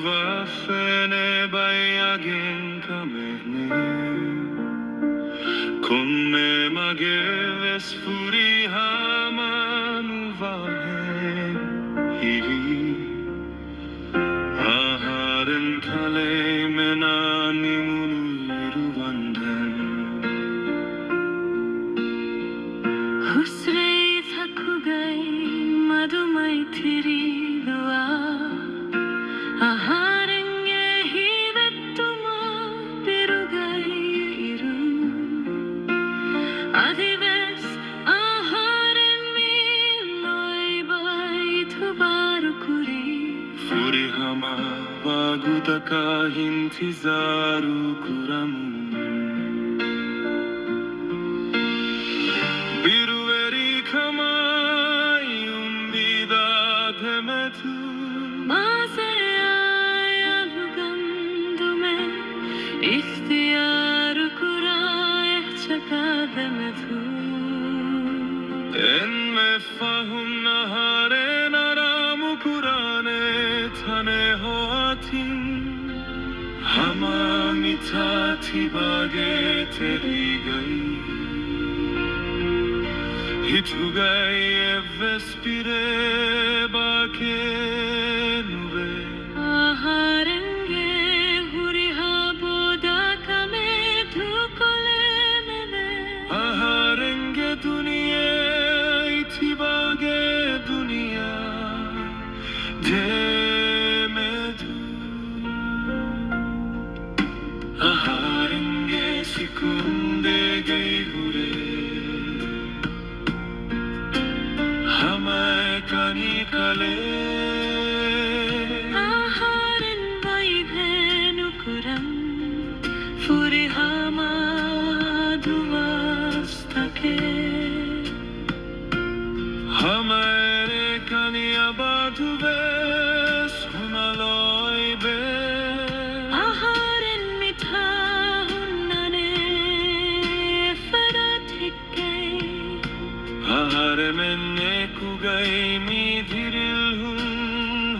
vafene bayagin kamehne con me mageves furi hamanu vahen hiri aharen kale menani munu vandan husre thak gai madhumai thiri dua aharenge hivettuma pirugai iru adives aharen mi loi bai thubar kuri furi hama vagutaka intizaru kuramu biruveri kamai umbida demetu maze alugandume ikhtiyar kuray chakademtu en me fahun nahare naramu kurane thane hoatin hama mitati bage teri gai hitu gai vespire bake nuve aharenge huriha boda kame dhukole mele aharenge duniya iti bage duniya demedu aharenge sikunde gai hure hamay kani kale aharen vaidhenu kuram furihama duvastake hamare kani abaduve sunaloy be aharen mitha hunnane fanatikkai ahare menne kugai mi dhiril hun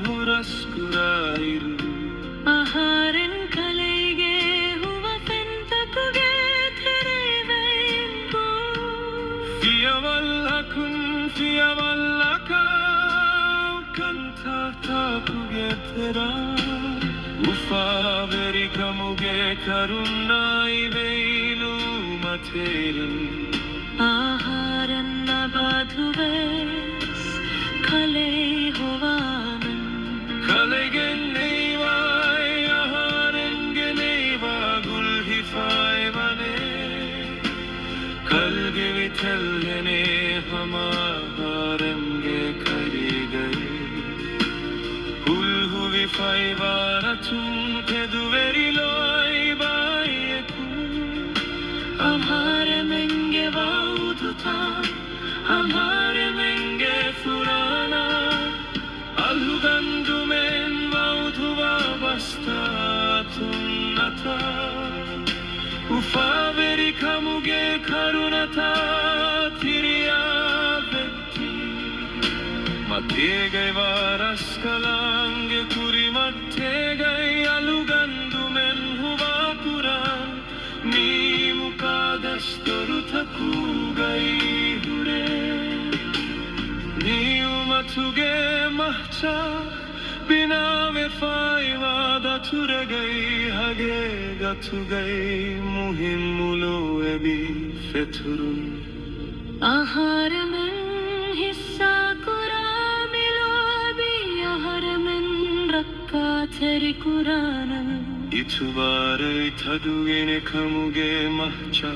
huraskurairu aharen kalige huwa fentakuge therevaimbu fiyavallaka kanta takuge tera ufaveri kamuge karunai veilu materin aharen nabadhuves kale hovanan kalegen neivai aharenge neiva gulhifai vane kalge vitelgene hamarenge kari gai hulhuvi faivaratun peduveri loi baieku amhare menge vauduta amhare menge furana alhugandumen vauduva bastatunata ufaveri kamuge karunata tiriya vetti mategai varaskalange kuri mategai alugandumen huva kuran ni mukadastoru takugai hure ni umatuge mahcha binave faiva daturegai hage gatugai muhim mulo ebi feturun ahare men hissa kuramilo bi ahare men rakka theri kuranan itubare tadugene kamuge mahcha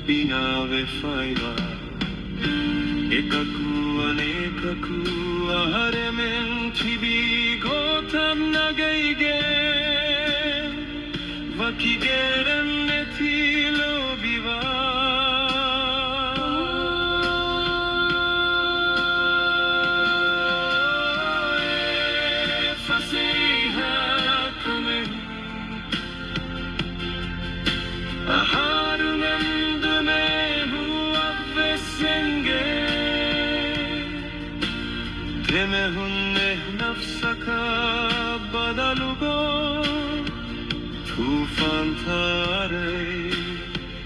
binave faiva ekaku anekaku ahare men chibi gotam nagaige vakigeren netilo biva fasiha kumen aharumen dume huwa vesenge deme hunne nafsaka badalugo tufantare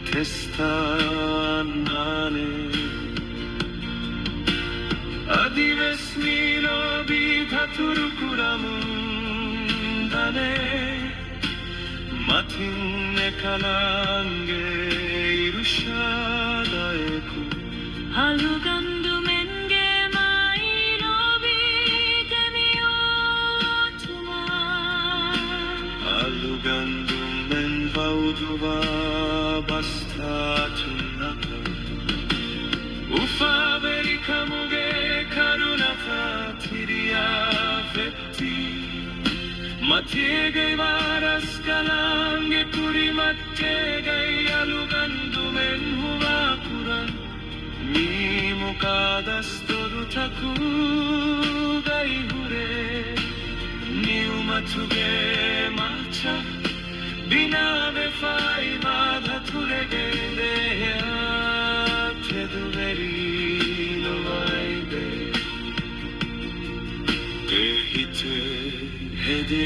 testanane adivesmilo bitatur kuramundane matinne kalange irushadaeku Halugandumenಗೆ ಮಾಯಿಲೋಬಿ ಗಮಿಯೋಚುಮಾ alugandum vauduva bastatunaka ufa verikamuge karunata tiria vetti matiege varas kalange puri mattege alugandumen huva kuran mi mukadas toru taku gai hure niumatuge macha bina ve fai madha turege deya teduveri no vaide hite hede